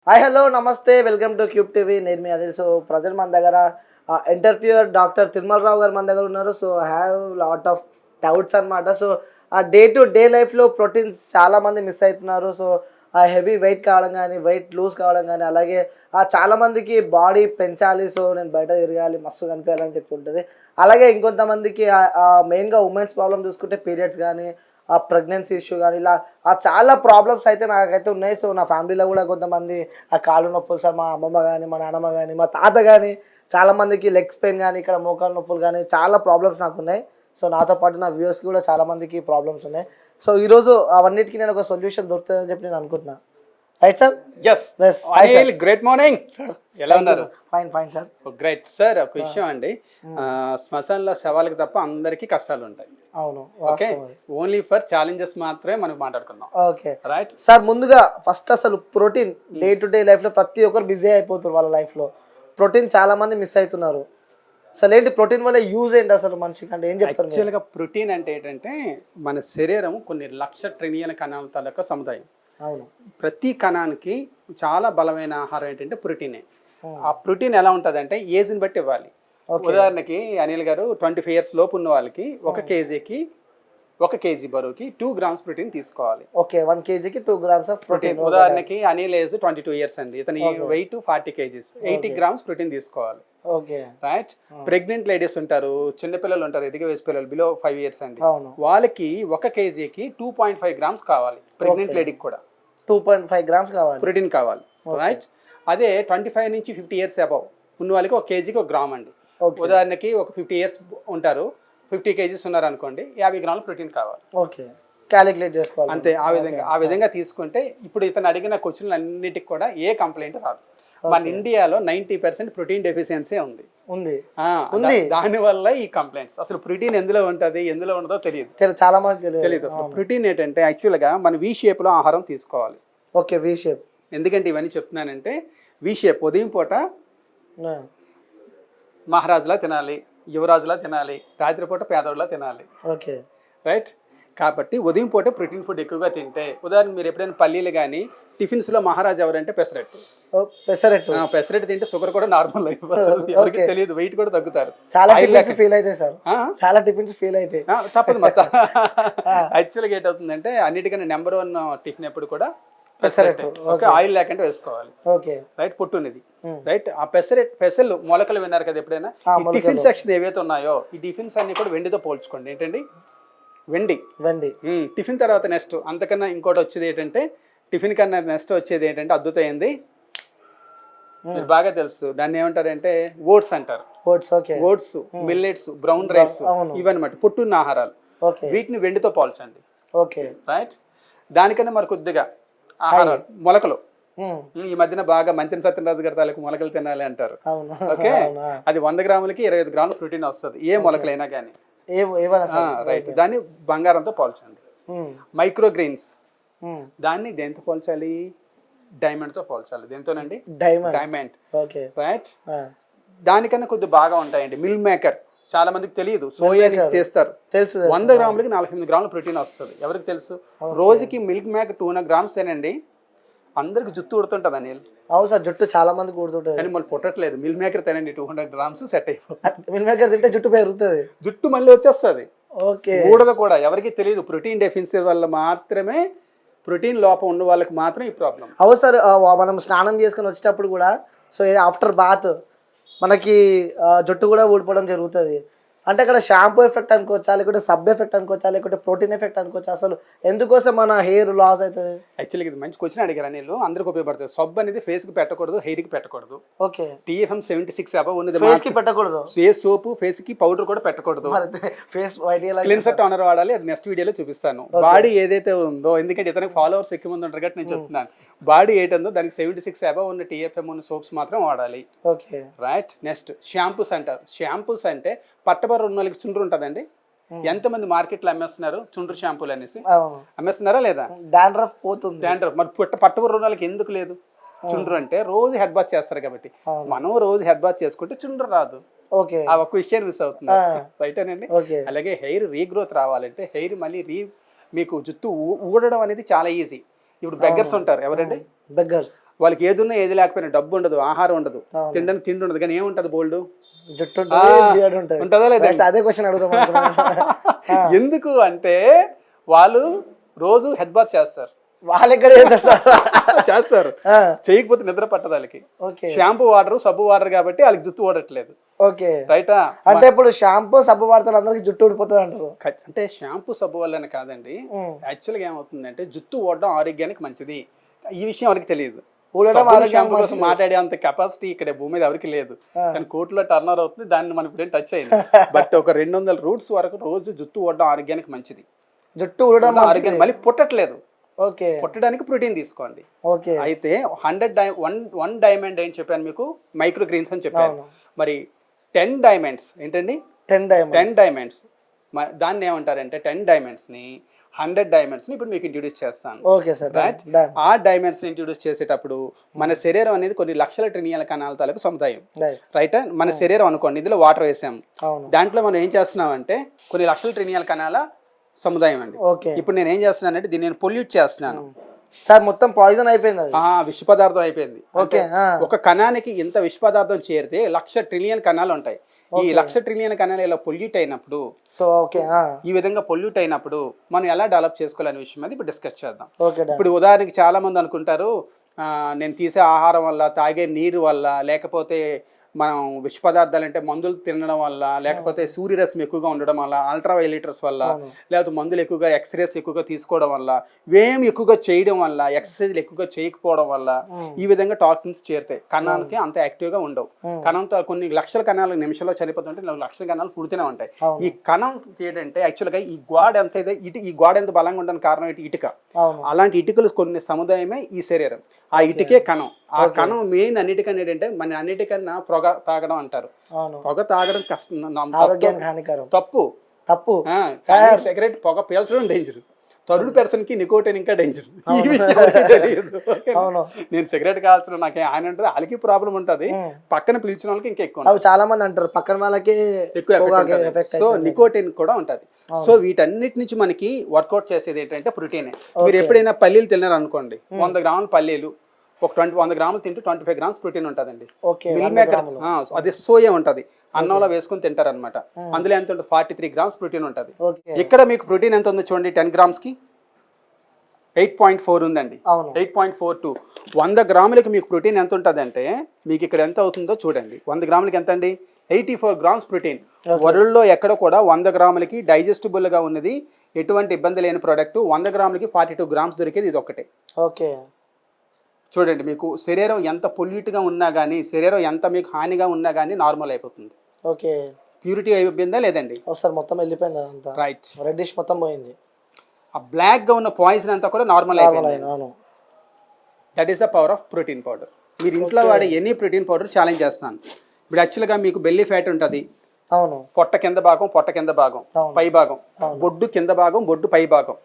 Hi hello నమస్తే welcome to cube TV. నేను మీ Anil. So present మన దగ్గర ఇంటర్వ్యూయర్ డాక్టర్ తిరుమలరావు గారు మన దగ్గర ఉన్నారు. So have lot of doubts అనమాట. సో ఆ డే టు డే లైఫ్లో ప్రోటీన్స్ చాలామంది మిస్ అవుతున్నారు. సో ఆ హెవీ వెయిట్ కావడం కానీ వెయిట్ లూజ్ కావడం కానీ అలాగే చాలామందికి బాడీ పెంచాలి, సో నేను బయట తిరగాలి మస్తు కనిపించాలని చెప్పి ఉంటుంది. అలాగే ఇంకొంతమందికి మెయిన్గా ఉమెన్స్ ప్రాబ్లమ్ చూసుకుంటే పీరియడ్స్ కానీ ఆ ప్రెగ్నెన్సీ ఇష్యూ కానీ ఇలా చాలా ప్రాబ్లమ్స్ అయితే నాకైతే ఉన్నాయి. సో నా ఫ్యామిలీలో కూడా కొంతమంది ఆ కాళ్ళు నొప్పులు సార్, మా అమ్మమ్మ కానీ మా నాన్నమ్మ కానీ మా తాత కానీ చాలామందికి లెగ్స్ పెయిన్ కానీ ఇక్కడ మోకాలు నొప్పులు కానీ చాలా ప్రాబ్లమ్స్ నాకు ఉన్నాయి. సో నాతో పాటు నా వ్యూవర్స్కి కూడా చాలామందికి ప్రాబ్లమ్స్ ఉన్నాయి. సో ఈరోజు అవన్నిటికీ నేను ఒక సొల్యూషన్ దొరుకుతుందని చెప్పి నేను అనుకుంటున్నాను. Right sir? Yes Anil, great morning sir. ఎలా ఉన్నారు? Fine fine sir. Great sir. ఒక విషయం అండి, శ్మశానంలో శవాలకు తప్ప అందరికీ కష్టాలు ఉంటాయి. అవును, ఓకే. ఓన్లీ ఫర్ ఛాలెంజెస్ మాత్రమే మనం మాట్లాడుకుందాం. Okay right sir. ముందుగా ఫస్ట్ అసలు ప్రోటీన్ డే టు డే లైఫ్లో ప్రతి ఒక్కరు బిజీ అయిపోతారు. వాళ్ళ లైఫ్లో ప్రోటీన్ చాలా మంది మిస్ అవుతున్నారు. అసలు ఏంటి ప్రోటీన్ వల్ల యూజ్ ఏంటి అసలు మనిషికి అంటే ఏం చెప్తారు? యాక్చువల్గా ప్రోటీన్ అంటే ఏంటంటే మన శరీరం కొన్ని లక్ష ట్రిలియన్ కణాల తాలూకా సముదాయం. అవును. ప్రతి కణానికి చాలా బలమైన ఆహారం ఏంటంటే ప్రోటీనే. ఆ ప్రోటీన్ ఎలా ఉంటుంది అంటే ఏజ్ని బట్టి ఇవ్వాలి. ఉదాహరణకి అనిల్ గారు 25 years లోపు ఉన్న వాళ్ళకి 1 kg బరువుకి 2 grams ప్రోటీన్ తీసుకోవాలి. Okay, 1 kgకి 2 grams of protein. ఉదాహరణకి అనిల్ ఏజ్ 22 years అండి, ఇతని వెయిట్ 40 kgs, 80 grams ప్రోటీన్ తీసుకోవాలి. Okay right. ప్రెగ్నెంట్ లేడీస్ ఉంటారు, చిన్నపిల్లలు ఉంటారు, ఎదిగే వయసు పిల్లలు బిలో 5 years అండి, అవును, వాళ్ళకి 1 kgకి 2.5 grams కావాలి. ప్రెగ్నెంట్ లేడీకి కూడా 2.5 grams కావాలి, ప్రోటీన్ కావాలి. రైట్. అదే 25 నుంచి 50 years అబౌవ్ ఉన్న వాళ్ళకి 1 kgకి 1 gram అండి. ఉదాహరణకి ఒక 50 years ఉంటారు, 50 kgs ఉన్నారు అనుకోండి, 50 grams ప్రోటీన్ కావాలి. ఓకే, క్యాలిక్యులేట్ చేసుకోవాలి అంతే. ఆ విధంగా తీసుకుంటే ఇప్పుడు ఇతను అడిగిన క్వశ్చన్లు అన్నిటికి కూడా ఏ కంప్లైంట్ రాదు. మన ఇండియాలో 90% ప్రోటీన్ డెఫిషియన్సీ ఉంది. దానివల్ల ఈ కంప్లైంట్స్. అసలు ప్రోటీన్ ఎందులో ఉంటుంది ఎందులో ఉండదో తెలియదు, చాలా మంది తెలియదు. అసలు ప్రోటీన్ ఏంటంటే యాక్చువల్గా మన వి షేప్ లో ఆహారం తీసుకోవాలి. Okay, V shape. ఎందుకంటే ఇవన్నీ చెప్తున్నానంటే వి షేప్ ఉదయం పూట మహారాజులా తినాలి, యువరాజులా తినాలి, రాత్రిపూట పేదవాళ్ళలా తినాలి. Okay right. కాబట్టి ఉదయం పూట ప్రోటీన్ ఫుడ్ ఎక్కువగా తింటే, ఉదాహరణ మీరు ఎప్పుడైనా పల్లీలు కానీ టిఫిన్స్లో మహారాజు ఎవరంటే పెసరట్టు. పెసరట్టు తింటే షుగర్ కూడా నార్మల్ అయిపోతుంది, ఎవరికి తెలియదు, వెయిట్ కూడా తగ్గుతారు. చాలా ఫీల్ అయితే సార్, చాలా టిఫిన్స్ ఫీల్ అయితే తప్పదు మొత్తం. యాక్చువల్గా ఏంటవుతుందంటే అన్నిటికన్నా నెంబర్ 1 టిఫిన్ ఎప్పుడు కూడా పెసరట్టు. ఓకే, ఆయిల్ లేకుండా వేసుకోవాలి. ఓకే రైట్, పొట్టున్నది. రైట్. ఆ పెసలు మొలకలు విన్నారు కదా ఎప్పుడైనా? ఈ టిఫిన్ సెక్షన్ ఏవైతే ఉన్నాయో ఈ టిఫిన్స్ అన్ని కూడా వెండితో పోల్చుకోండి. ఏంటండి? వెండి. టిఫిన్ తర్వాత నెక్స్ట్ అంతకన్నా ఇంకోటి వచ్చేది ఏంటంటే, టిఫిన్ కన్నా నెక్స్ట్ వచ్చేది ఏంటంటే అద్భుతమైంది, మీరు బాగా తెలుసు, దాన్ని ఏమంటారంటే ఓట్స్ అంటారు. ఓట్స్, మిల్లెట్స్, బ్రౌన్ రైస్, ఇవన్నమాట పొట్టున్న ఆహారాలు. వీటిని వెండితో పోల్చండి. Okay right. దానికన్నా మరి కొద్దిగా ఆహారాలు మొలకలు. ఈ మధ్యన బాగా మంత్రి సత్యరాజు గారి తాలూకు మొలకలు తినాలి అంటారు. ఓకే, అది 100 గ్రాములకి 25 గ్రాములు ప్రోటీన్ వస్తుంది, ఏ మొలకలైనా కానీ. రైట్. దాన్ని బంగారంతో పోల్చండి. మైక్రో గ్రెయిన్స్, దాన్ని దేంతో పోల్చాలి? డైమండ్ తో పోల్చాలి. దేంతోనండి? డైమండ్. రైట్. దానికన్నా కొద్దిగా బాగా ఉంటాయండి మిల్ మేకర్. చాలా మందికి తెలియదు, సోయా నుంచి చేస్తారు. 100 గ్రాములకి 48 గ్రాముల ప్రోటీన్ వస్తుంది. ఎవరికి తెలుసు? రోజుకి మిల్క్ మేకర్ 200 grams తినండి, అందరికి జుట్టు ఉడుతుంటది అనిల్. అవును సార్, జుట్టు చాలా మందికి ఊడుతుంటది, కానీ మళ్ళీ పుట్టట్లేదు. మిల్ మేకర్ తినండి, 200 grams సెట్ అయిపోతుంది. మిల్ మేకర్ తింటే జుట్టు పెరుగుతుంది, జుట్టు మళ్ళీ వచ్చేస్తుంది. ఓకే, ఊడదు కూడా. ఎవరికి తెలియదు, ప్రోటీన్ డెఫిషియన్సీ వల్ల మాత్రమే, ప్రోటీన్ లోపం ఉన్న వాళ్ళకి మాత్రం ఈ ప్రాబ్లం. అవును సార్, మనం స్నానం చేసుకుని వచ్చేటప్పుడు కూడా, సో ఆఫ్టర్ బాత్ మనకి జుట్టు కూడా ఊడిపోవడం జరుగుతుంది. అంటే అక్కడ షాంపూ ఎఫెక్ట్ అనుకోవచ్చా, లేకుంటే సబ్ ఎఫెక్ట్ అనుకోవచ్చా, లేకుంటే ప్రోటీన్ ఎఫెక్ట్ అనుకోవచ్చా? అసలు ఎందుకోసం మన హెయిర్ లాస్ అవుతుంది? యాక్చువల్గా ఇది మంచి క్వశ్చన్ అడిగారు నీళ్ళు. అందరికి ఉపయోగపడుతుంది. సబ్ అనేది ఫేస్ కి పెట్టకూడదు, హెయిర్ కి పెట్టకూడదు. ఓకే, TFM 76 అబౌవ్ ఉన్నది ఫేస్ కి పెట్టకూడదు. ఫేస్ సోప్, ఫేస్ కి పౌడర్ కూడా పెట్టకూడదు. ఫేస్ వైట్ క్లీన్సర్ టోనర్ వాడాలి, అది నెక్స్ట్ వీడియోలో చూపిస్తాను. బాడీ ఏదైతే ఉందో, ఎందుకంటే ఇతనికి ఫాలోవర్స్ ఎక్కువ మంది ఉంటారు కాబట్టి నేను చెప్తున్నాను, బాడీ ఏటుందో దానికి 76 అబౌవ్ ఉన్న TFM ఉన్న సోప్స్ మాత్రం వాడాలి. Okay right. నెక్స్ట్ షాంపూస్ అంటారు. షాంపూస్ అంటే పట్టబర్ర ఉన్న వాళ్ళకి చుండ్రు ఉంటుందండి. ఎంతమంది మార్కెట్లో అమ్మేస్తున్నారు చుండ్రు షాంపూలు అనేసి? అమ్మేస్తున్నారా లేదా? డాండ్రఫ్ పోతుంది. డాండ్రఫ్ మరి పట్టబర్ర ఉన్న వాళ్ళకి ఎందుకు లేదు చుండ్రు? అంటే రోజు హెడ్ బాత్ చేస్తారు కాబట్టి. మనం రోజు హెడ్ బాత్ చేసుకుంటే చుండ్రు రాదు. ఓకే, ఆ ఒక్క విషయం మిస్ అవుతుంది. రైటేనండి. అలాగే హెయిర్ రీగ్రోత్ రావాలంటే, హెయిర్ మళ్ళీ మీకు జుట్టు ఊడడం అనేది చాలా ఈజీ. ఇప్పుడు బెగ్గర్స్ ఉంటారు, ఎవరండి? బెగ్గర్స్. వాళ్ళకి ఏదున్నా ఏది లేకపోయినా డబ్బు ఉండదు, ఆహారం ఉండదు, తినడానికి తిండి ఉండదు, కానీ ఏముంటది బోల్డ్ జుట్టు ఉంటుంది, బియర్డ్ ఉంటుంది. ఉంటుందా లేదా? అదే క్వశ్చన్ అడుగుదాం అనుకున్నాను. ఎందుకు అంటే వాళ్ళు రోజు హెడ్ బాత్ చేస్తారు. వాళ్ళు ఎక్కడ చేస్తారు సార్? చేస్తారు. చేయకపోతే నిద్ర పట్టదు వాళ్ళకి. షాంపూ వాటర్, సబ్బు వాటర్ కాబట్టి వాళ్ళకి జుట్టు ఓడట్లేదు. ఓకే, రైటా? అంటే ఇప్పుడు షాంపూ సబ్బు వాడతారు, అందరికి జుట్టు ఊడిపోతుంది అంటారు. అంటే షాంపూ సబ్బు వల్లనే కాదండి, యాక్చువల్గా ఏమవుతుందంటే జుట్టు ఓడడం ఆరోగ్యానికి మంచిది. ఈ విషయం ఎవరికి తెలియదు. షాంపూ కోసం మాట్లాడే అంత కెపాసిటీ ఇక్కడ భూమి మీద ఎవరికి లేదు. కానీ కోట్లో టర్నర్ అవుతుంది, దాన్ని మనం ఇప్పుడు టచ్ అయ్యింది. బట్ ఒక 200 రూట్స్ వరకు రోజు జుట్టు ఓడడం ఆరోగ్యానికి మంచిది. జుట్టు ఊడడం ఆరోగ్యానికి మళ్ళీ పుట్టట్లేదు, ఓకే, పుట్టడానికి ప్రోటీన్ తీసుకోండి. ఓకే, అయితే 1 డైమండ్ ఏం చెప్పాను మీకు, మైక్రో గ్రీన్స్ అని చెప్పాను. మరి 10 డైమండ్స్ ఏంటండి? 10 డైమండ్స్ దాన్ని ఏమంటారంటే 10 డైమండ్స్ని 100 డైమండ్స్ని ఇప్పుడు మీకు ఇంట్రడ్యూస్ చేస్తాను. Okay sir, right. ఆ డైమండ్స్ని ఇంట్రడ్యూస్ చేసేటప్పుడు మన శరీరం అనేది కొన్ని లక్షల ట్రిలియన్ల కణాల తాలూకు సముదాయం. రైట్? మన శరీరం అనుకోండి, ఇందులో వాటర్ వేసాము, దాంట్లో మనం ఏం చేస్తున్నాం అంటే కొన్ని లక్షల ట్రిలియన్ల కణాల సముదాయం అండి. ఇప్పుడు నేను ఏం చేస్తున్నానంటే దీన్ని నేను పొల్యూట్ చేస్తున్నాను సార్. మొత్తం పాయిజన్ అయిపోయింది, విష పదార్థం అయిపోయింది. ఒక కణానికి ఇంత విష పదార్థం చేరితే 1,00,000 ట్రిలియన్ కణాలు ఉంటాయి. ఈ 1,00,000 ట్రిలియన్ కణాలు ఇలా పొల్యూట్ అయినప్పుడు, ఈ విధంగా పొల్యూట్ అయినప్పుడు మనం ఎలా డెవలప్ చేసుకోవాలనే విషయం అది ఇప్పుడు డిస్కస్ చేద్దాం. ఇప్పుడు ఉదాహరణకి చాలా మంది అనుకుంటారు, నేను తీసే ఆహారం వల్ల, తాగే నీరు వల్ల, లేకపోతే మనం విష పదార్థాలు అంటే మందులు తినడం వల్ల, లేకపోతే సూర్యరశ్మి ఎక్కువగా ఉండడం వల్ల, అల్ట్రావైలెటర్స్ వల్ల, లేకపోతే మందులు ఎక్కువగా, ఎక్స్రేస్ ఎక్కువగా తీసుకోవడం వల్ల, వేమ్ ఎక్కువగా చేయడం వల్ల, ఎక్సర్సైజ్లు ఎక్కువగా చేయకపోవడం వల్ల ఈ విధంగా టాక్సిన్స్ చేరుతాయి. కణానికి అంత యాక్టివ్గా ఉండవు. కణంతో కొన్ని లక్షల కణాలు నిమిషంలో చనిపోతుంటే 1,00,000 కణాలు పుడుతూనే ఉంటాయి. ఈ కణం ఏంటంటే యాక్చువల్గా ఈ గోడ ఎంత అయితే ఈ గోడ ఎంత బలంగా ఉండడానికి కారణం ఏంటి? ఇటుక. అలాంటి ఇటుకలు కొన్ని సముదాయమే ఈ శరీరం. ఆ ఇటుకే కణం. ఆ కణం మెయిన్ అన్నిటికన్నా ఏంటంటే మన అన్నిటికన్నా పొగ తాగడం అంటారు. పొగ తాగడం కష్టం, తప్పు. సిగరెట్ పొగ పీల్చడం డేంజర్. థర్డ్ పర్సన్ కి నికోటిన్ ఇంకా డేంజర్. నేను సిగరెట్ కాల్చడం నాకు ఆయన ఉంటుంది, వాళ్ళకి ప్రాబ్లం ఉంటుంది, పక్కన పిలిచిన వాళ్ళకి ఇంకా ఎక్కువ. చాలా మంది అంటారు పక్కన వాళ్ళకి ఎక్కువ. సో నికోటిన్ కూడా ఉంటుంది. సో వీటన్నిటి నుంచి మనకి వర్కౌట్ చేసేది ఏంటంటే ప్రోటీనే. మీరు ఎప్పుడైనా పల్లీలు తిన్నారు అనుకోండి, 100 గ్రాముల పల్లీలు ఒక 100 గ్రాములు తింటే 25 గ్రామ్స్ ప్రోటీన్ ఉంటుందండి. మిల్ మేకర్ అది సోయా ఉంటుంది, అన్నంలో వేసుకుని తింటారు అనమాట. అందులో ఎంత ఉంటుంది? 43 గ్రామ్స్ ప్రోటీన్ ఉంటుంది. ఇక్కడ మీకు ప్రోటీన్ ఎంత ఉందో చూడండి, 10 గ్రామ్స్కి 8.4 ఉందండి. 8.42. 100 గ్రాములకి మీకు ప్రోటీన్ ఎంత ఉంటుంది అంటే మీకు ఇక్కడ ఎంత అవుతుందో చూడండి. 100 గ్రాములకి ఎంత అండి? 84 గ్రామ్స్ ప్రోటీన్. వరల్డ్లో ఎక్కడ కూడా 100 గ్రాములకి డైజెస్టిబుల్గా ఉన్నది, ఎటువంటి ఇబ్బంది లేని ప్రోడక్ట్ 100 గ్రాములకి 42 గ్రామ్స్ దొరికేది ఇది ఒకటే. ఓకే, చూడండి, మీకు శరీరం ఎంత పొల్యూట్గా ఉన్నా కానీ, శరీరం ఎంత మీకు హానిగా ఉన్నా కానీ నార్మల్ అయిపోతుంది. ఓకే, ప్యూరిటీ అయిపోయిందా లేదండి? సార్ మొత్తం వెళ్ళిపోయింది అంతా. రైట్, రెడ్డిష్ మొత్తం పోయింది. ఆ బ్లాక్గా ఉన్న పాయిజన్ అంతా కూడా నార్మల్ అయిపోయింది. That is the power of protein powder. మీరు ఇంట్లో వాడే ఎనీ ప్రోటీన్ పౌడర్ ఛాలెంజ్ చేస్తాను. ఇప్పుడు యాక్చువల్గా మీకు బెల్లీ ఫ్యాట్ ఉంటుంది, పొట్ట కింద భాగం, పొట్ట కింద భాగం, పై భాగం, బొడ్డు కింద భాగం, బొడ్డు పై భాగం.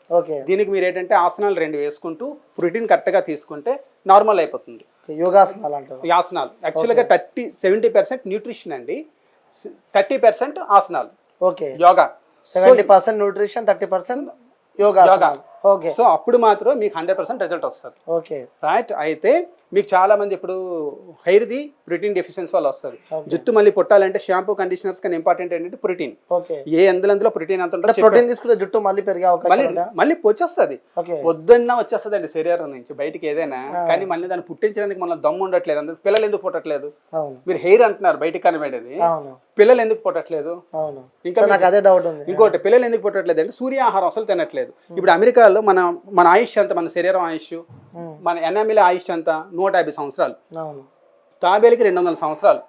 దీనికి మీరు ఏంటంటే ఆసనాలు 2 వేసుకుంటూ ప్రోటీన్ కరెక్ట్గా తీసుకుంటే నార్మల్ అయిపోతుంది. యోగాసనాలు అంటారు. ఆసనాలు యాక్చువల్గా 70% న్యూట్రిషన్ అండి, 30% ఆసనాలు. Okay, yoga. 70% nutrition, 30% yoga. Okay, so అప్పుడు మాత్రం మీకు 100% రిజల్ట్ వస్తుంది. Okay, right. అయితే మీకు చాలా మంది ఇప్పుడు హెయిర్ది ప్రోటీన్ డెఫిషియన్సీ వల్ల వస్తుంది. జుట్టు మళ్ళీ పుట్టాలంటే షాంపూ, కండిషనర్స్ కానీ ఇంపార్టెంట్ ఏంటంటే ప్రోటీన్. ఏ అందులో ప్రోటీన్ ఎంత ఉంటుంది, ప్రోటీన్ తీసుకుంటే జుట్టు మళ్ళీ పెరిగే అవకాశం, మళ్ళీ వచ్చేస్తుంది. వద్దన్నా వచ్చేస్తుంది అండి శరీరం నుంచి బయటికి ఏదైనా, కానీ మళ్ళీ దాన్ని పుట్టించడానికి మన దమ్ము ఉండట్లేదు. అందుకు పిల్లలు ఎందుకు పుట్టట్లేదు? మీరు హెయిర్ అంటున్నారు బయటికి కనిపెట్టేది, పిల్లలు ఎందుకు పుట్టట్లేదు? ఇంకా నాకు అదే డౌట్ ఉంది. ఇంకోటి, పిల్లలు ఎందుకు పుట్టట్లేదు అంటే సూర్యాహారం అసలు తినట్లేదు. ఇప్పుడు అమెరికాలో మన ఆయుష్ ఎంత, మన శరీరం ఆయుష్, మన ఎనామిల ఆయుష్ ఎంత? 150 సంవత్సరాలు. తాబేలికి 200 సంవత్సరాలు.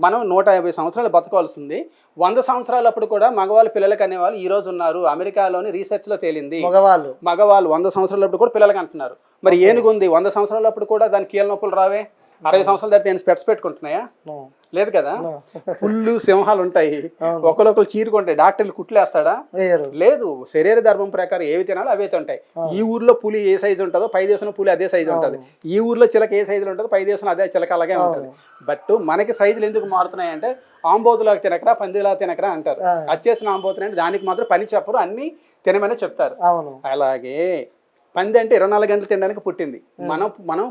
మనం 150 సంవత్సరాలు బతకవలసింది. 100 సంవత్సరాలు అప్పుడు కూడా మగవాళ్ళు పిల్లలకి అనేవాళ్ళు ఈ రోజు ఉన్నారు. అమెరికాలోని రీసెర్చ్ లో తేలింది, మగవాళ్ళు 100 సంవత్సరాలప్పుడు కూడా పిల్లలకి అంటున్నారు. మరి ఏనుగు ఉంది 100 సంవత్సరాలప్పుడు కూడా దానికి కీళ్ళ నొప్పులు రావే? 60 సంవత్సరాల తర్వాత నేను స్పెట్స్ పెట్టుకుంటున్నాయా? లేదు కదా. పుల్లు, సింహాలు ఉంటాయి, ఒకరొకరు చీరుకుంటాయి. డాక్టర్లు కుట్లేస్తాడా? లేదు. శరీర ధర్మం ప్రకారం ఏవి తినాలో అవే ఉంటాయి. ఈ ఊర్లో పులి ఏ సైజు ఉంటుందో పై దేశంలో పులి అదే సైజు ఉంటుంది. ఈ ఊర్లో చిలక ఏ సైజులో ఉంటుందో పై దేశంలో అదే చిలక అలాగే ఉంటుంది. బట్ మనకి సైజులు ఎందుకు మారుతున్నాయి అంటే ఆంబోతులాగా తినకరా, పందిలా తినకరా అంటారు. వచ్చేసిన ఆంబోతులు అంటే దానికి మాత్రం పని చెప్పరు, అన్ని తినమని చెప్తారు. అలాగే పంది అంటే 24 గంటలు తినడానికి పుట్టింది. మనం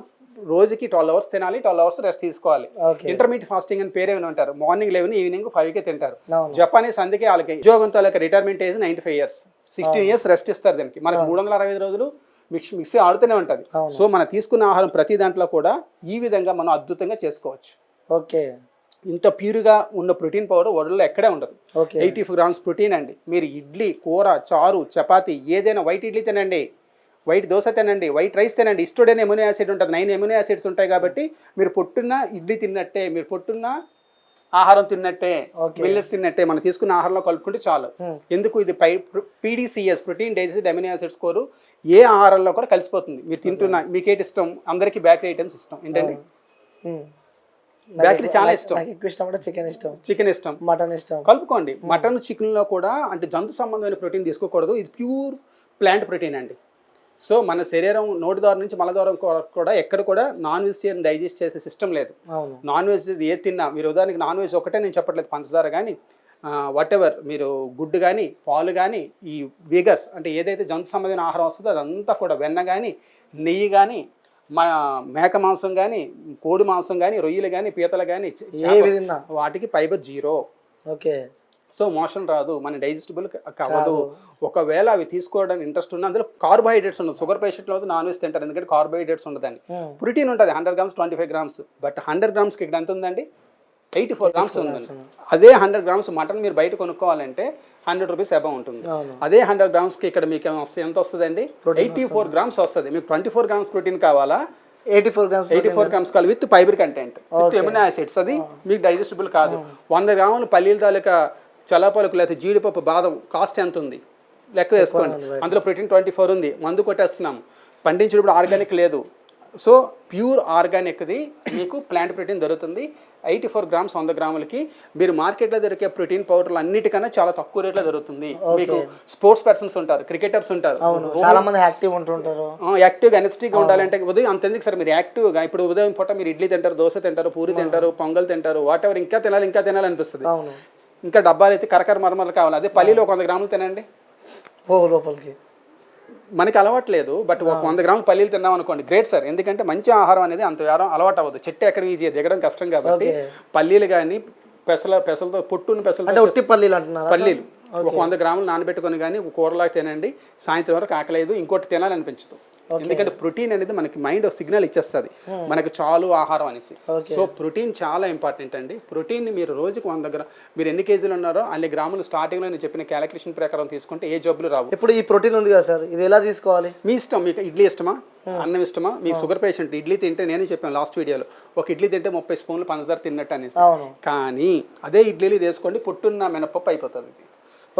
రోజుకి 12 అవర్స్ తినాలి, 12 అవర్స్ రెస్ట్ తీసుకోవాలి. ఓకే. ఇంటర్మీడియట్ ఫాస్టింగ్ అని పేరు ఏమైనా ఉంటారు. మార్నింగ్ 11 ఈవినింగ్ 5కే తింటారు. అవును. జపానీస్ అందుకే వాళ్ళకి ఉద్యోగంతో retirement age 95 years, 16 years rest ఇస్తారు దానికి. మనకి 365 రోజులు మిక్సీ ఆడుతూనే ఉంటుంది. సో మనం తీసుకున్న ఆహారం ప్రతి దాంట్లో కూడా ఈ విధంగా మనం అద్భుతంగా చేసుకోవచ్చు. ఓకే. ఇంత ప్యూర్గా ఉన్న ప్రోటీన్ పౌడర్ వరల్డ్లో ఎక్కడే ఉండదు. ఓకే. 84 గ్రామ్స్ ప్రోటీన్ అండి. మీరు ఇడ్లీ, కూర, చారు, చపాతి ఏదైనా, వైట్ ఇడ్లీ తినండి, వైట్ దోశ తినండి, వైట్ రైస్ తినండి, ఇస్టోడైన ఎమినో యాసిడ్ ఉంటుంది, 9 ఎమినో యాసిడ్స్ ఉంటాయి. కాబట్టి మీరు పొట్టున్న ఇడ్లీ తిన్నట్టే, మీరు పొట్టున్న ఆహారం తిన్నట్టే, మిల్లెట్స్ తిన్నట్టే మనం తీసుకున్న ఆహారంలో కలుపుకుంటే చాలు. ఎందుకు ఇది PDCS, protein digested amino acids score ఏ ఆహారంలో కూడా కలిసిపోతుంది. మీరు తింటున్న మీకేటి ఇష్టం? అందరికీ బేకరీ ఐటమ్స్ ఇష్టం ఏంటండి? బేకరీ చాలా ఇష్టం. చికెన్ ఇష్టం, మటన్ ఇష్టం. కలుపుకోండి. మటన్, చికెన్ లో కూడా అంటే జంతు సంబంధమైన ప్రోటీన్ తీసుకోకూడదు. ఇది ప్యూర్ ప్లాంట్ ప్రోటీన్ అండి. సో మన శరీరం నోటి ద్వారా నుంచి మల ద్వారా కూడా ఎక్కడ కూడా నాన్ వెజిటేరియన్ డైజెస్ట్ చేసే సిస్టమ్ లేదు. నాన్ వెజ్ ఏది తిన్నా, మీరు ఉదాహరణకి నాన్ వెజ్ ఒకటే నేను చెప్పట్లేదు, పంచదార కానీ వాట్ ఎవర్, మీరు గుడ్డు కానీ పాలు కానీ ఈ వీగర్స్ అంటే ఏదైతే జంతు సంబంధమైన ఆహారం వస్తుందో అదంతా కూడా, వెన్న కానీ నెయ్యి కానీ, మన మేక మాంసం కానీ, కోడి మాంసం కానీ, రొయ్యలు కానీ, పీతలు కానీ, వాటికి ఫైబర్ 0. ఓకే. సో మోషన్ రాదు, మన డైజెస్టిబుల్ అవ్వదు. ఒకవేళ అవి తీసుకోవడానికి ఇంట్రెస్ట్ ఉన్నా అందులో కార్బోహైడ్రేట్స్ ఉండదు. షుగర్ పేషెంట్లు అయితే నాన్ వెజ్ తింటారు, ఎందుకంటే కార్బోహైడ్రేట్స్ ఉండదండి. ప్రోటీన్ ఉంటుంది 100 గ్రామ్స్ 25 గ్రామ్స్. బట్ 100 గ్రామ్స్కి ఇక్కడ ఎంత ఉందండి? 84 గ్రామ్స్ ఉందండి. అదే 100 గ్రామ్స్ మటన్ మీరు బయట కొనుక్కోవాలంటే 100 రూపీస్ అబౌవ్ ఉంటుంది. అదే 100 గ్రామ్స్కి ఇక్కడ మీకు ఎంత వస్తుందండి? 84 గ్రామ్స్ వస్తుంది. మీకు 24 గ్రామ్స్ ప్రోటీన్ కావాలా? 84 గ్రామ్స్ కావాలి with fibre content, with amino acids. అది మీకు డైజెస్టిబుల్ కాదు. 100 గ్రాములు పల్లీల తాలూకా చల్లపలుకు లేకపోతే జీడిపప్పు, బాదం కాస్ట్ ఎంత ఉంది లెక్క వేసుకోండి. అందులో ప్రోటీన్ 24 ఉంది. మందు కొట్టేస్తున్నాం, పండించినప్పుడు ఆర్గానిక్ లేదు. సో ప్యూర్ ఆర్గానిక్ది మీకు ప్లాంట్ ప్రోటీన్ దొరుకుతుంది. 84 గ్రామ్స్ 100 గ్రాములకి. మీరు మార్కెట్లో దొరికే ప్రోటీన్ పౌడర్లు అన్నిటికన్నా చాలా తక్కువ రేట్లో దొరుకుతుంది. మీకు స్పోర్ట్స్ పర్సన్స్ ఉంటారు, క్రికెటర్స్ ఉంటారు, చాలా మంది యాక్టివ్ ఉంటుంటారు. యాక్టివ్గా ఎనర్జెటిక్గా ఉండాలంటే ఉదయం అంతెందుకు సార్, మీరు యాక్టివ్గా ఇప్పుడు ఉదయం పూట మీరు ఇడ్లీ తింటారు, దోశ తింటారు, పూరి తింటారు, పొంగల్ తింటారు, వాట్ ఎవర్, ఇంకా తినాలనిపిస్తుంది. ఇంకా డబ్బాలు అయితే కరకర మరమరలు కావాలి. అదే పల్లీలో 100 గ్రాములు తినండి, లోపలికి మనకి అలవాట్లేదు. బట్ ఒక 100 గ్రాములు పల్లీలు తిన్నాం అనుకోండి, గ్రేట్ సార్. ఎందుకంటే మంచి ఆహారం అనేది అంత అలవాటు అవ్వదు. చెట్టు ఎక్కడ ఈజీ దిగడం కష్టం కాబట్టి పల్లీలు కానీ పెసలతో పొట్టుని పెసలు పల్లీలు ఒక 100 గ్రాములు నానబెట్టుకొని కానీ కూరలాగా తినండి. సాయంత్రం వరకు ఆకలేదు, ఇంకోటి తినాలనిపించదు. ఎందుకంటే ప్రోటీన్ అనేది మనకి మైండ్ ఒక సిగ్నల్ ఇచ్చేస్తుంది, మనకు చాలు ఆహారం అనేసి. సో ప్రోటీన్ చాలా ఇంపార్టెంట్ అండి. ప్రోటీన్ మీరు రోజుకి 100 గ్రాములు, మీరు ఎన్ని కేజీలు ఉన్నారో అన్ని గ్రాములు స్టార్టింగ్లో నేను చెప్పిన క్యాలిక్యులేషన్ ప్రకారం తీసుకుంటే ఏ జబ్బులు రావు. ఇప్పుడు ఈ ప్రోటీన్ ఉంది కదా సార్, ఇది ఎలా తీసుకోవాలి? మీ ఇష్టం. మీకు ఇడ్లీ ఇష్టమా, అన్నం ఇష్టమా? మీకు షుగర్ పేషెంట్ ఇడ్లీ తింటే, నేను చెప్పాను లాస్ట్ వీడియోలో, ఒక ఇడ్లీ తింటే 30 స్పూన్లు పంచదార తిన్నట్టు అనేసి. కానీ అదే ఇడ్లీలు వేసుకోండి, పొట్టున్న మినపప్పు అయిపోతుంది.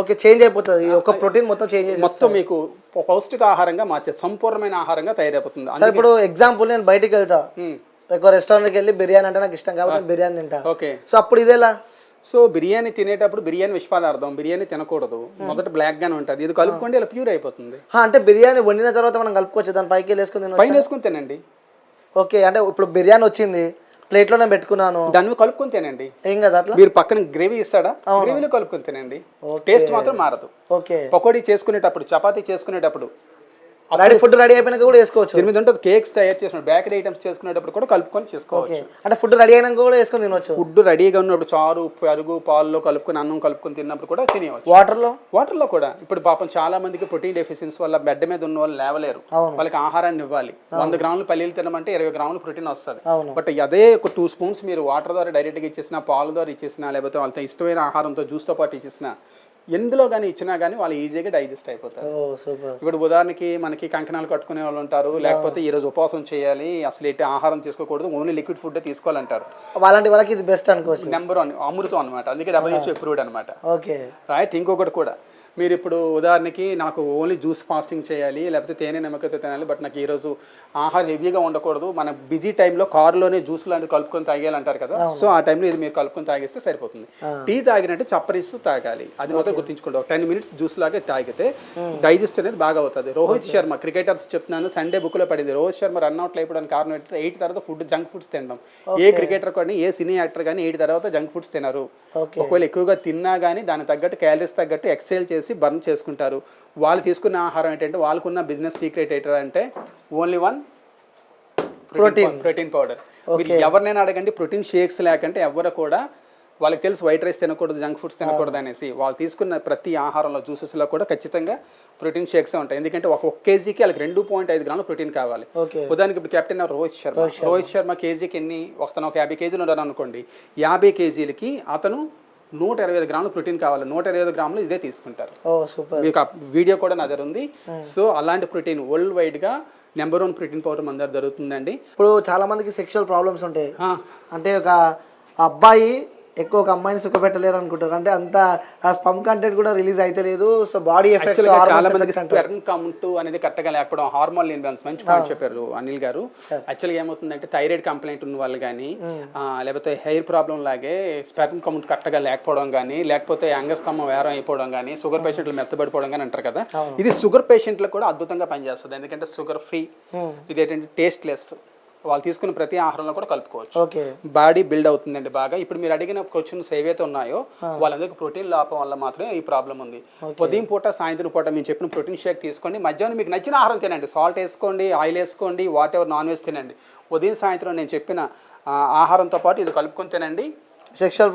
ఓకే, చేంజ్ అయిపోతుంది. ఒక ప్రోటీన్ మొత్తం చేంజ్ చేసి మొత్తం మీకు పౌష్టిక ఆహారంగా మార్చేది, సంపూర్ణమైన ఆహారంగా తయారైపోతుంది. ఇప్పుడు ఎగ్జాంపుల్ నేను బయటికి వెళ్తా, ఒక రెస్టారెంట్కి వెళ్ళి బిర్యానీ అంటే నాకు ఇష్టం కాబట్టి బిర్యానీ తింటా. ఓకే. సో అప్పుడు ఇదేలా? సో బిర్యానీ తినేటప్పుడు బిర్యానీ విష పదార్థం, బిర్యానీ తినకూడదు. మొదట బ్లాక్ గానే ఉంటుంది, ఇది కలుపుకోండి, ఇలా ప్యూర్ అయిపోతుంది. అంటే బిర్యానీ వండిన తర్వాత మనం కలుపుకోవచ్చు, దాని పైకి పైన వేసుకుని తినండి. ఓకే, అంటే ఇప్పుడు బిర్యానీ వచ్చింది, ప్లేట్లో నేను పెట్టుకున్నాను, దాన్ని కలుపుకొని తినండి, ఏం కదా. అట్లా మీరు పక్కన గ్రేవీ ఇస్తాడా, గ్రేవీలో కలుపుకొని తినండి, టేస్ట్ మాత్రం మారదు. ఓకే. పకోడీ చేసుకునేటప్పుడు, చపాతీ చేసుకునేటప్పుడు, రెడీ ఫుడ్ రెడీ అయిపోయినాక కూడా వేసుకోవచ్చు. దీని మీద ఉంటుంది కేక్స్ తయారు చేసిన బేకరీ ఐటమ్స్ చేసుకునేటప్పుడు కూడా కలుపుకొని చేసుకోవచ్చు. అంటే ఫుడ్ రెడీ అయినాక కూడా వేసుకొని తినవచ్చు. ఫుడ్ రెడీగా ఉన్నప్పుడు చారు, పెరుగు, పాలలో కలుపుకొని, అన్నం కలుపుకొని తిన్నప్పుడు కూడా తినేవచ్చు. వాటర్లో కూడా. ఇప్పుడు పాపం చాలా మందికి ప్రోటీన్ డెఫిషియన్సీ వల్ల బెడ్ మీద ఉన్న వాళ్ళు లేవలేరు, వాళ్ళకి ఆహారాన్ని ఇవ్వాలి. 100 గ్రాములు పల్లీలు తినమంటే 20 గ్రాములు ప్రోటీన్ వస్తుంది. బట్ అదే ఒక 2 స్పూన్స్ మీరు వాటర్ ద్వారా డైరెక్ట్గా ఇచ్చేసిన, పాల ద్వారా ఇచ్చేసినా, లేకపోతే వాళ్ళతో ఇష్టమైన ఆహారంతో జ్యూస్తో పాటు ఇచ్చేసిన, ఎందులో కానీ ఇచ్చినా కానీ వాళ్ళు ఈజీగా డైజెస్ట్ అయిపోతారు. ఇప్పుడు ఉదాహరణకి మనకి కంకణాలు కట్టుకునే వాళ్ళు ఉంటారు, లేకపోతే ఈరోజు ఉపవాసం చేయాలి, అసలు ఏంటి ఆహారం తీసుకోకూడదు, ఓన్లీ లిక్విడ్ ఫుడ్ తీసుకోవాలంటారు. అలాంటి వాళ్ళకి ఇది బెస్ట్ అనుకోవచ్చు. నెంబర్ 1 అమృతం అనమాట. అందుకే WHO అప్రూవ్డ్ అనమాట. Okay, right. ఇంకొకటి కూడా, మీరు ఇప్పుడు ఉదాహరణకి నాకు ఓన్లీ జ్యూస్ ఫాస్టింగ్ చేయాలి, లేకపోతే తేనె నమ్మకతో తినాలి, బట్ నాకు ఈరోజు ఆహారం హెవీగా ఉండకూడదు, మన బిజీ టైంలో కారులోనే జ్యూస్ లాంటివి కలుపుకొని తాగేయాలంటారు కదా. సో ఆ టైంలో ఇది మీరు కలుపుకొని తాగేస్తే సరిపోతుంది. టీ తాగినట్టు చప్పరిస్తూ తాగాలి, అది మాత్రం గుర్తుంచుకోండి. ఒక 10 మినిట్స్ జ్యూస్ లాగా తాగితే డైజెస్ట్ అనేది బాగా అవుతుంది. రోహిత్ శర్మ క్రికెటర్స్ చెప్తున్నాను, సండే బుక్లో పడింది, రోహిత్ శర్మ రన్అట్ అయిపోవడానికి కారణం ఏంటంటే 8 తర్వాత ఫుడ్ జంక్ ఫుడ్స్ తినడం. ఏ క్రికెటర్ కానీ, ఏ సినీ యాక్టర్ కానీ 8 తర్వాత జంక్ ఫుడ్స్ తినరు. ఒకవేళ ఎక్కువగా తిన్నా కానీ దాని తగ్గట్టు క్యాలరీస్ తగ్గట్టు ఎక్సైల్ చేసి బర్న్ చేసుకుంటారు. వాళ్ళు తీసుకున్న ఆహారం ఏంటంటే, వాళ్ళకున్న బిజినెస్ సీక్రెట్ ఏంటంటే ఓన్లీ 1 ప్రోటీన్ పౌడర్. మీరు ఎవరినైనా అడగండి ప్రోటీన్ షేక్స్ లేకంటే ఎవరు కూడా వాళ్ళకి తెలుసు వైట్ రైస్ తినకూడదు, జంక్ ఫుడ్స్ తినకూడదు అనేసి. వాళ్ళు తీసుకున్న ప్రతి ఆహారంలో జ్యూసెస్లో కూడా ఖచ్చితంగా ప్రోటీన్ షేక్స్ ఉంటాయి. ఎందుకంటే ఒక కేజీకి వాళ్ళకి 2.5 గ్రాముల ప్రోటీన్ కావాలి. ఉదాహరణకి ఇప్పుడు కెప్టెన్ రోహిత్ శర్మ కేజీకి అతను ఒక 50 కేజీలు ఉన్నాడు అనుకోండి, 50 కేజీలకి అతను 125 గ్రాముల ప్రోటీన్ కావాలి. 125 గ్రాములు ఇదే తీసుకుంటారు. మీకు ఆ వీడియో కూడా నా దగ్గర ఉంది. సో అలాంటి ప్రోటీన్ వరల్డ్ వైడ్గా నెంబర్ 1 ప్రోటీన్ పౌడర్ మన దగ్గర దొరుకుతుందండి. ఇప్పుడు చాలా మందికి సెక్షువల్ ప్రాబ్లమ్స్ ఉంటాయి. అంటే ఒక అబ్బాయి ఎక్కువ ఒక అమ్మాయిని సుఖపెట్టలేరు అనుకుంటారు. అంటే అంత ఆ స్పమ్ కంటెంట్ కూడా రిలీజ్ అయితే లేదు. సో బాడీ ఎఫెక్ట్ చాలా మందికి స్పెర్మ్ కౌంట్ అనేది కరెక్ట్గా లేకపోవడం, హార్మోన్ ఇన్బ్యాలెన్స్. మంచి పాయింట్ చెప్పారు అనిల్ గారు. యాక్చువల్గా ఏమవుతుందంటే థైరాయిడ్ కంప్లైంట్ ఉన్న వాళ్ళు కానీ, లేకపోతే హెయిర్ ప్రాబ్లం లాగే స్పెర్మ్ కౌంట్ కరెక్ట్గా లేకపోవడం కానీ, లేకపోతే అంగస్తంభం వేరం అయిపోవడం కానీ, షుగర్ పేషెంట్లు మెత్తబడిపోవడం కానీ అంటారు కదా. ఇది షుగర్ పేషెంట్లకు కూడా అద్భుతంగా పనిచేస్తుంది. ఎందుకంటే షుగర్ ఫ్రీ, ఇది ఏంటంటే టేస్ట్లెస్, వాళ్ళు తీసుకున్న ప్రతి ఆహారంలో కూడా కలుపుకోవచ్చు. బాడీ బిల్డ్ అవుతుందండి బాగా. ఇప్పుడు మీరు అడిగిన క్వశ్చన్స్ ఏవైతే ఉన్నాయో వాళ్ళందరికీ ప్రోటీన్ లోపం వల్ల మాత్రమే ఈ ప్రాబ్లం ఉంది. ఉదయం పూట సాయంత్రం పూట మేము చెప్పిన ప్రోటీన్ షేక్ తీసుకోండి. మధ్యాహ్నం మీకు నచ్చిన ఆహారం తినండి, సాల్ట్ వేసుకోండి, ఆయిల్ వేసుకోండి, వాట్ ఎవర్ నాన్ వెజ్ తినండి. ఉదయం సాయంత్రం నేను చెప్పిన ఆహారంతో పాటు ఇది కలుపుకొని తినండి. సెక్షువల్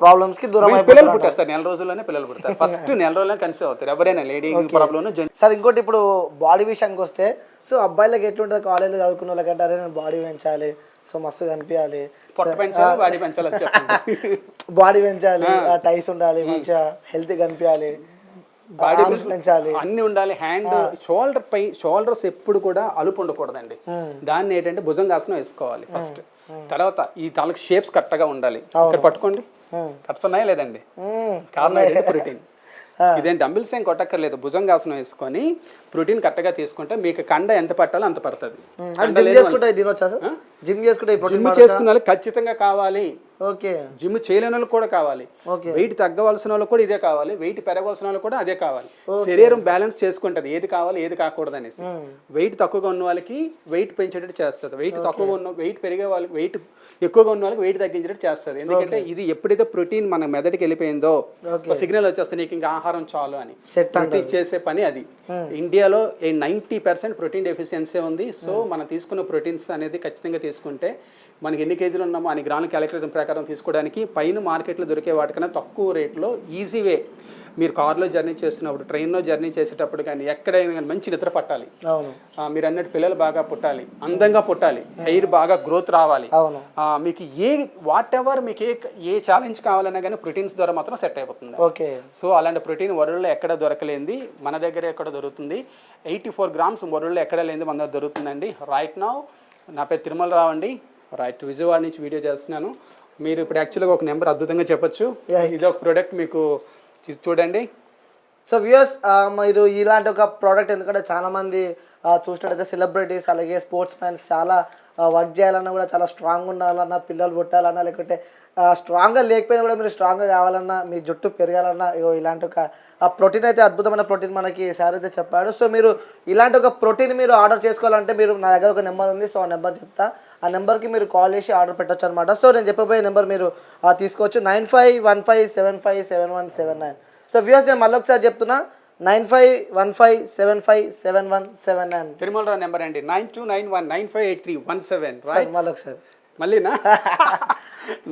ప్రాబ్లమ్స్ కి దూరం పిల్లలు పుట్టేస్తారు. నెల రోజుల్లోనే పిల్లలు పుడతారు. ఫస్ట్ నెల రోజుల్లోనే కన్సీవ్ అవుతారు ఎవరైనా, లేడీ ప్రాబ్లం. సార్ ఇంకోటి ఇప్పుడు బాడీ విషయానికి వస్తే, సో అబ్బాయిలకి ఎట్లుంటుంది, కాలేజీలో చదువుకున్న వాళ్ళకంటే అరే నేను బాడీ పెంచాలి, సో మస్తు కనిపించాలి, పొట్ట పెంచాలి, బాడీ పెంచాలి, బాడీ పెంచాలి, టైస్ ఉండాలి, మంచిగా హెల్త్ కనిపించాలి, బాడీ పెంచాలి, అన్ని ఉండాలి. హ్యాండ్ షోల్డర్స్ ఎప్పుడు కూడా అలుపు ఉండకూడదండి. దాన్ని ఏంటంటే భుజంగాసనం వేసుకోవాలి ఫస్ట్. తర్వాత ఈ తలకు షేప్స్ కరెక్ట్గా ఉండాలి. ఇక్కడ పట్టుకోండి, కట్స్ ఉన్నాయా లేదండి, కారణం ఏంటంటే ప్రోటీన్. ఇదేం డంబిల్స్ ఏం కొట్టక్కర్లేదు. భుజంగాసనం వేసుకొని ప్రోటీన్ కరెక్ట్గా తీసుకుంటే మీకు కండ ఎంత పట్టాలో అంత పడుతుంది. జిమ్ చేసుకున్న వాళ్ళు ఖచ్చితంగా కావాలి. జిమ్ చేయలేని వాళ్ళకి కూడా కావాలి. వెయిట్ తగ్గవలసిన వాళ్ళకి కూడా ఇదే కావాలి. వెయిట్ పెరగవలసిన వాళ్ళకి కూడా అదే కావాలి. శరీరం బ్యాలెన్స్ చేసుకుంటది ఏది కావాలి ఏది కాకూడదు అనేసి. వెయిట్ తక్కువగా ఉన్న వాళ్ళకి వెయిట్ పెంచేటట్టు చేస్తుంది. వెయిట్ పెరిగే వాళ్ళకి, వెయిట్ ఎక్కువగా ఉన్న వాళ్ళకి వెయిట్ తగ్గించేటట్టు చేస్తుంది. ఎందుకంటే ఇది ఎప్పుడైతే ప్రోటీన్ మన మెదడుకి వెళ్ళిపోయిందో సిగ్నల్ వచ్చేస్తుంది నీకు ఇంకా ఆహారం చాలు అని. చేసే పని అది. ఇండియాలో 90% ప్రోటీన్ డెఫిషియన్సీ ఉంది. సో మనం తీసుకున్న ప్రోటీన్స్ అనేది ఖచ్చితంగా తీసుకుంటే మనకి ఎన్ని కేజీలు ఉన్నామో అన్ని గ్రాముల క్యాలిక్యులేషన్ ప్రకారం తీసుకోవడానికి పైన మార్కెట్లో దొరికే వాటికన్నా తక్కువ రేట్లో ఈజీ వే. మీరు కార్లో జర్నీ చేస్తున్నప్పుడు, ట్రైన్లో జర్నీ చేసేటప్పుడు కానీ ఎక్కడైనా కానీ మంచి నిద్ర పట్టాలి. మీరు అన్నట్టు పిల్లలు బాగా పుట్టాలి, అందంగా పుట్టాలి, హెయిర్ బాగా గ్రోత్ రావాలి. మీకు వాట్ ఎవర్ మీకు ఏ ఛాలెంజ్ కావాలన్నా కానీ ప్రోటీన్స్ ద్వారా మాత్రం సెట్ అయిపోతుంది. సో అలాంటి ప్రోటీన్ వరల్డ్లో ఎక్కడ దొరకలేంది మన దగ్గర ఎక్కడ దొరుకుతుంది. 84 గ్రామ్స్ వరల్డ్లో ఎక్కడ లేనిది మన దగ్గర దొరుకుతుందండి. రైట్ నౌ నా పేరు తిరుమల రావు అండి. రైట్ విజయవాడ నుంచి వీడియో చేస్తున్నాను. మీరు ఇప్పుడు యాక్చువల్గా ఒక నెంబర్ అద్భుతంగా చెప్పొచ్చు. ఇది ఒక ప్రోడక్ట్ మీకు చూడండి. సో వ్యూయర్స్, మీరు ఇలాంటి ఒక ప్రోడక్ట్, ఎందుకంటే చాలామంది చూసినట్టయితే సెలబ్రిటీస్ అలాగే స్పోర్ట్స్ మ్యాన్స్ చాలా వర్క్ చేయాలన్నా కూడా చాలా స్ట్రాంగ్ ఉండాలన్నా, పిల్లలు పుట్టాలన్నా, లేకుంటే స్ట్రాంగ్గా లేకపోయినా కూడా మీరు స్ట్రాంగ్గా కావాలన్నా, మీ జుట్టు పెరగాలన్నా, ఇలాంటి ఒక ప్రోటీన్ అయితే అద్భుతమైన ప్రోటీన్ మనకి సార్ అయితే చెప్పాడు. సో మీరు ఇలాంటి ఒక ప్రోటీన్ మీరు ఆర్డర్ చేసుకోవాలంటే మీరు నా దగ్గర ఒక నెంబర్ ఉంది. సో ఆ నెంబర్ చెప్తా, ఆ నెంబర్కి మీరు కాల్ చేసి ఆర్డర్ పెట్టచ్చు అనమాట. సో నేను చెప్పబోయే నెంబర్ మీరు తీసుకోవచ్చు 9515757179. సో వ్యూయర్స్ నేను మళ్ళీ ఒకసారి చెప్తున్నా 9515757179. తిరుమలరావు నెంబర్ అండి 9291958317. మళ్ళీ ఒకసారి మళ్ళీనా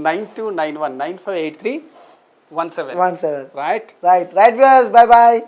9291958317. Right viewers, bye bye.